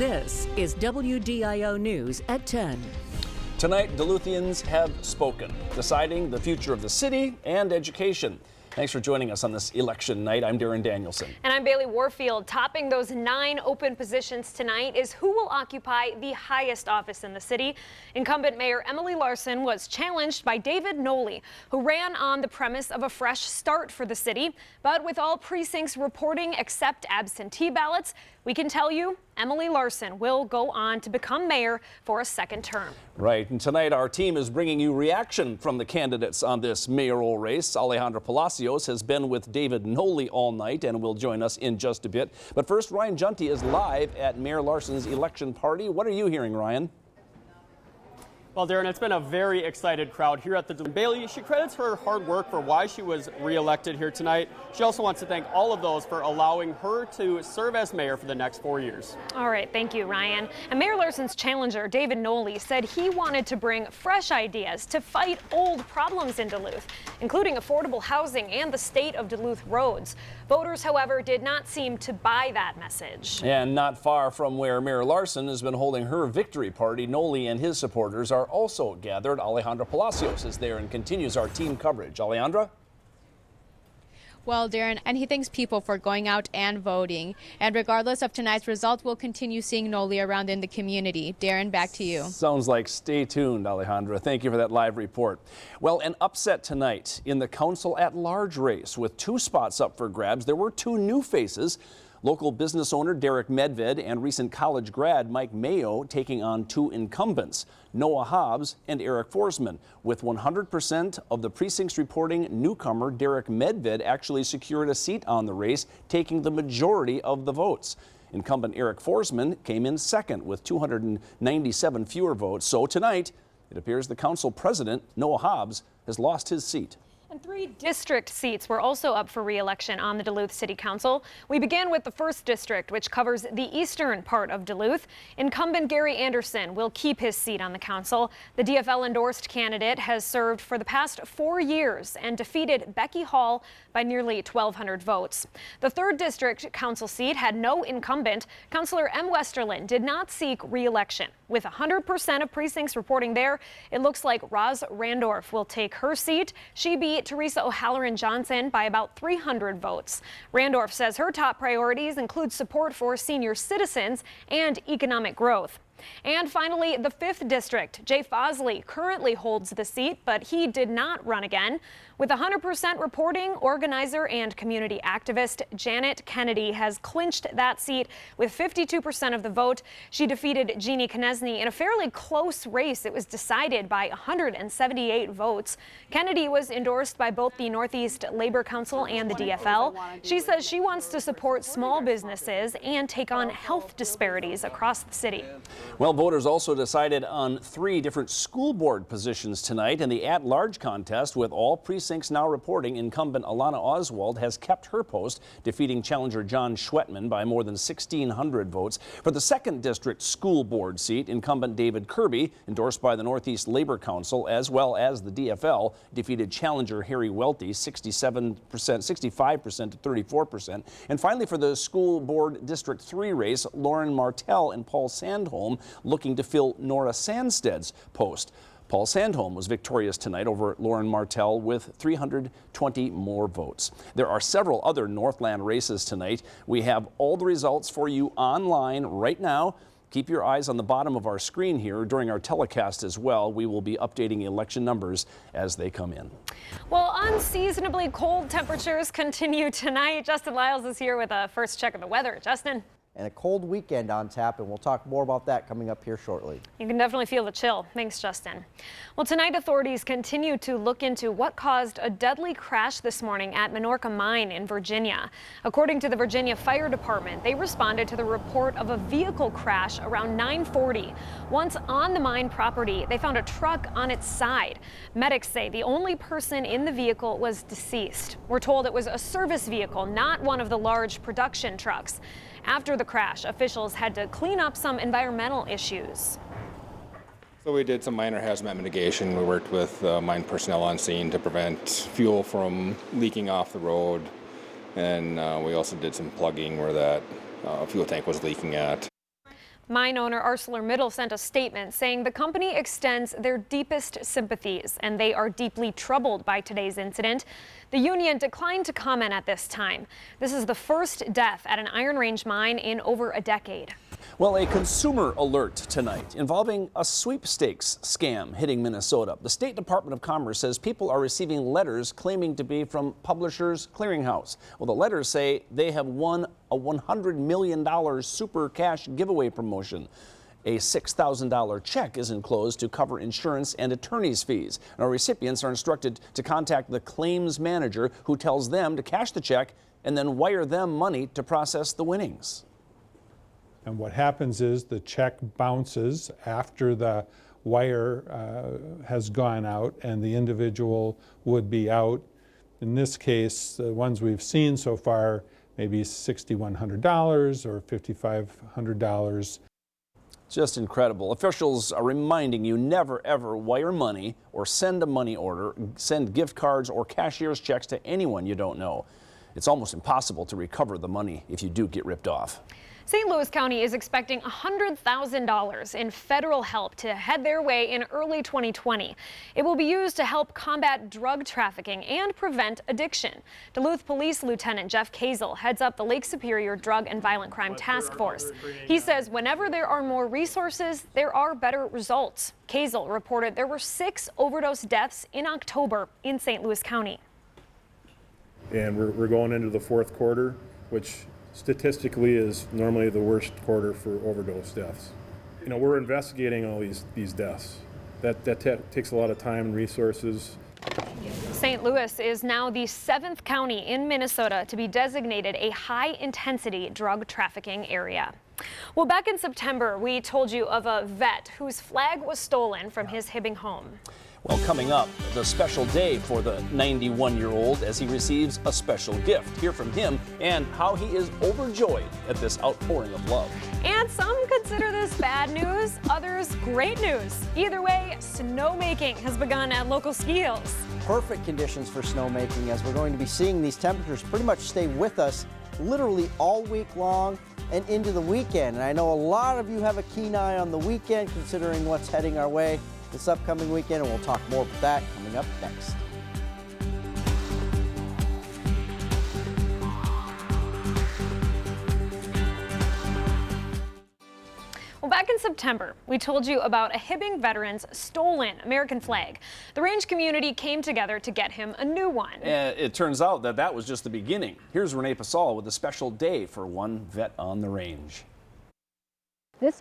This is WDIO News at 10. Tonight, Duluthians have spoken, deciding the future of the city and education. Thanks for joining us on this election night. I'm Darren Danielson. And I'm Bailey Warfield. Topping those 9 open positions tonight is who will occupy the highest office in the city. Incumbent Mayor Emily Larson was challenged by David Noley, who ran on the premise of a fresh start for the city. But with all precincts reporting except absentee ballots, we can tell you Emily Larson will go on to become mayor for a second term. Right, and tonight our team is bringing you reaction from the candidates on this mayoral race. Alejandra Palacios has been with David Noley all night and will join us in just a bit. But first, Ryan Junty is live at Mayor Larson's election party. What are you hearing, Ryan? Well, Darren, it's been a very excited crowd here at the Bailey. She credits her hard work for why she was reelected here tonight. She also wants to thank all of those for allowing her to serve as mayor for the next 4 years. All right, thank you, Ryan. And Mayor Larson's challenger, David Noley, said he wanted to bring fresh ideas to fight old problems in Duluth, including affordable housing and the state of Duluth roads. Voters, however, did not seem to buy that message. And not far from where Mayor Larson has been holding her victory party, Noley and his supporters are also gathered. Alejandra Palacios is there and continues our team coverage. Alejandra? Well, Darren, and he thanks people for going out and voting. And regardless of tonight's result, we'll continue seeing Noley around in the community. Darren, back to you. Sounds like stay tuned, Alejandra. Thank you for that live report. Well, an upset tonight in the council at large race with 2 spots up for grabs. There were 2 new faces. Local business owner Derek Medved and recent college grad Mike Mayo taking on 2 incumbents, Noah Hobbs and Eric Forsman. With 100% of the precincts reporting, newcomer Derek Medved actually secured a seat on the race, taking the majority of the votes. Incumbent Eric Forsman came in second with 297 fewer votes. So tonight, it appears the council president, Noah Hobbs, has lost his seat. And 3 district seats were also up for re-election on the Duluth City Council. We begin with the 1st district, which covers the eastern part of Duluth. Incumbent Gary Anderson will keep his seat on the council. The DFL-endorsed candidate has served for the past 4 years and defeated Becky Hall by nearly 1,200 votes. The 3rd district council seat had no incumbent. Councilor M. Westerlin did not seek re-election. With 100% of precincts reporting there, it looks like Roz Randorf will take her seat. She beat Teresa O'Halloran Johnson by about 300 votes. Randorf says her top priorities include support for senior citizens and economic growth. And finally, the 5th district, Jay Fosley currently holds the seat, but he did not run again. With 100% reporting, organizer and community activist Janet Kennedy has clinched that seat with 52% of the vote. She defeated Jeannie Knesny in a fairly close race. It was decided by 178 votes. Kennedy was endorsed by both the Northeast Labor Council and the DFL. She says she wants to support small businesses and take on health disparities across the city. Well, voters also decided on 3 different school board positions tonight in the at-large contest. With all precincts now reporting, incumbent Alana Oswald has kept her post, defeating challenger John Schwetman by more than 1,600 votes. For the 2nd district school board seat, incumbent David Kirby, endorsed by the Northeast Labor Council as well as the DFL, defeated challenger Harry Welty 65% to 34%. And finally, for the school board District 3 race, Lauren Martell and Paul Sandholm looking to fill Nora Sandsted's post. Paul Sandholm was victorious tonight over Lauren Martell with 320 more votes. There are several other Northland races tonight. We have all the results for you online right now. Keep your eyes on the bottom of our screen here during our telecast as well. We will be updating election numbers as they come in. Well, unseasonably cold temperatures continue tonight. Justin Lyles is here with a first check of the weather. Justin. And a cold weekend on tap, and we'll talk more about that coming up here shortly. You can definitely feel the chill. Thanks, Justin. Well, tonight authorities continue to look into what caused a deadly crash this morning at Minorca Mine in Virginia. According to the Virginia Fire Department, they responded to the report of a vehicle crash around 9:40. Once on the mine property, they found a truck on its side. Medics say the only person in the vehicle was deceased. We're told it was a service vehicle, not one of the large production trucks. After the crash, officials had to clean up some environmental issues. So we did some minor hazmat mitigation. We worked with mine personnel on scene to prevent fuel from leaking off the road. And we also did some plugging where that fuel tank was leaking at. Mine owner ArcelorMittal sent a statement saying the company extends their deepest sympathies and they are deeply troubled by today's incident. The union declined to comment at this time. This is the first death at an Iron Range mine in over a decade. Well, a consumer alert tonight involving a sweepstakes scam hitting Minnesota. The State Department of Commerce says people are receiving letters claiming to be from Publishers Clearinghouse. Well, the letters say they have won a $100 million super cash giveaway promotion. A $6,000 check is enclosed to cover insurance and attorney's fees. Now, recipients are instructed to contact the claims manager, who tells them to cash the check and then wire them money to process the winnings. And what happens is the check bounces after the wire has gone out and the individual would be out. In this case, the ones we've seen so far, maybe $6,100 or $5,500. Just incredible. Officials are reminding you never ever wire money or send a money order, send gift cards or cashier's checks to anyone you don't know. It's almost impossible to recover the money if you do get ripped off. St. Louis County is expecting $100,000 in federal help to head their way in early 2020. It will be used to help combat drug trafficking and prevent addiction. Duluth Police Lieutenant Jeff Kazel heads up the Lake Superior Drug and Violent Crime Task Force. He says whenever there are more resources, there are better results. Kazel reported there were 6 overdose deaths in October in St. Louis County. And we're going into the fourth quarter, which statistically is normally the worst quarter for overdose deaths. You know, we're investigating all these deaths. That takes a lot of time and resources. St. Louis is now the 7th county in Minnesota to be designated a high-intensity drug trafficking area. Well, back in September, we told you of a vet whose flag was stolen from his Hibbing home. Well, coming up, the special day for the 91-year-old as he receives a special gift. Hear from him and how he is overjoyed at this outpouring of love. And some consider this bad news, others great news. Either way, snowmaking has begun at local ski hills. Perfect conditions for snowmaking, as we're going to be seeing these temperatures pretty much stay with us literally all week long and into the weekend. And I know a lot of you have a keen eye on the weekend, considering what's heading our way this upcoming weekend, and we'll talk more about that coming up next. Well, back in September, we told you about a Hibbing veteran's stolen American flag. The range community came together to get him a new one. It turns out that was just the beginning. Here's Renee Pasal with a special day for one vet on the range.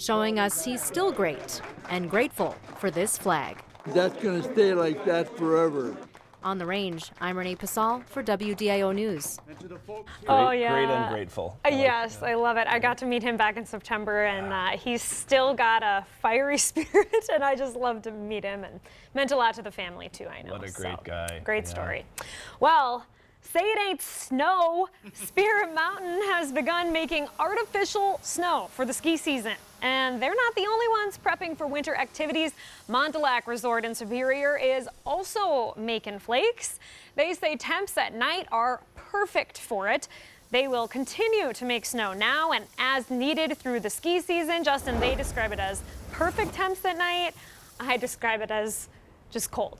Showing us he's still great and grateful for this flag. That's going to stay like that forever. On the range, I'm Renee Pasal for WDIO News. Oh, yeah. Great and grateful. Yes, I love it. I got to meet him back in September, and he's still got a fiery spirit, and I just love to meet him, and meant a lot to the family, too, I know. What a great guy. Great story. Well, say it ain't snow. Spirit Mountain has begun making artificial snow for the ski season. And they're not the only ones prepping for winter activities. Montauk Resort in Superior is also making flakes. They say temps at night are perfect for it. They will continue to make snow now and as needed through the ski season. Justin, they describe it as perfect temps at night. I describe it as just cold.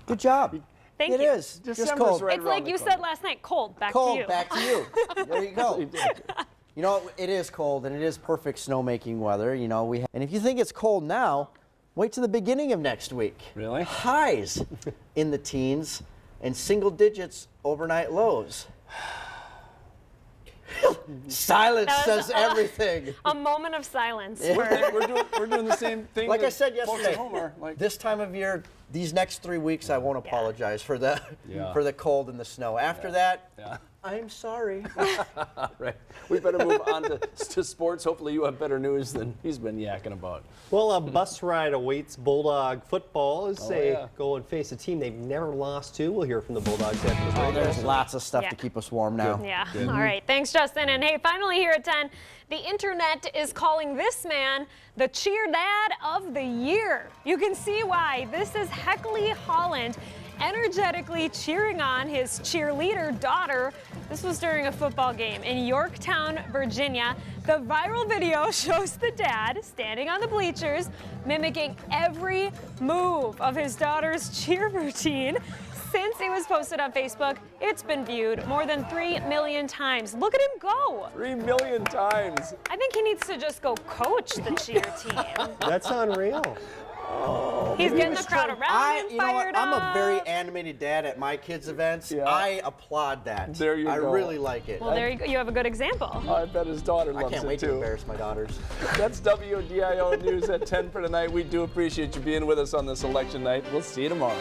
Good job. Thank you. It is just cold. It's like you said last night, cold. Back to you. Cold, back to you. There you go. You know, it is cold, and it is perfect snowmaking weather. You know, and if you think it's cold now, wait till the beginning of next week. Really? Highs in the teens and single digits overnight lows. Silence says everything. A moment of silence. We're doing the same thing. Like I said yesterday, Homer, this time of year, these next 3 weeks, I won't apologize for the cold and the snow. After that, I'm sorry. Right. We better move on to sports. Hopefully you have better news than he's been yakking about. Well, a bus ride awaits Bulldog football as they go and face a team they've never lost to. We'll hear from the Bulldogs after this break. There's lots of stuff to keep us warm now. Yeah. All right. Thanks, Justin. And hey, finally here at 10, the internet is calling this man the cheer dad of the year. You can see why. This is Heckley Holland. energetically cheering on his cheerleader daughter. This was during a football game in Yorktown, Virginia. The viral video shows the dad standing on the bleachers, mimicking every move of his daughter's cheer routine. Since it was posted on Facebook, it's been viewed more than 3 million times. Look at him go. 3 million times. I think he needs to just go coach the cheer team. That's unreal. He's getting the crowd around him fired up. I'm a very animated dad at my kids' events. Yeah. I applaud that. There you go. I really like it. Well, there you go. You have a good example. I bet his daughter loves it too. I can't wait to embarrass my daughters. That's WDIO News at 10 for tonight. We do appreciate you being with us on this election night. We'll see you tomorrow.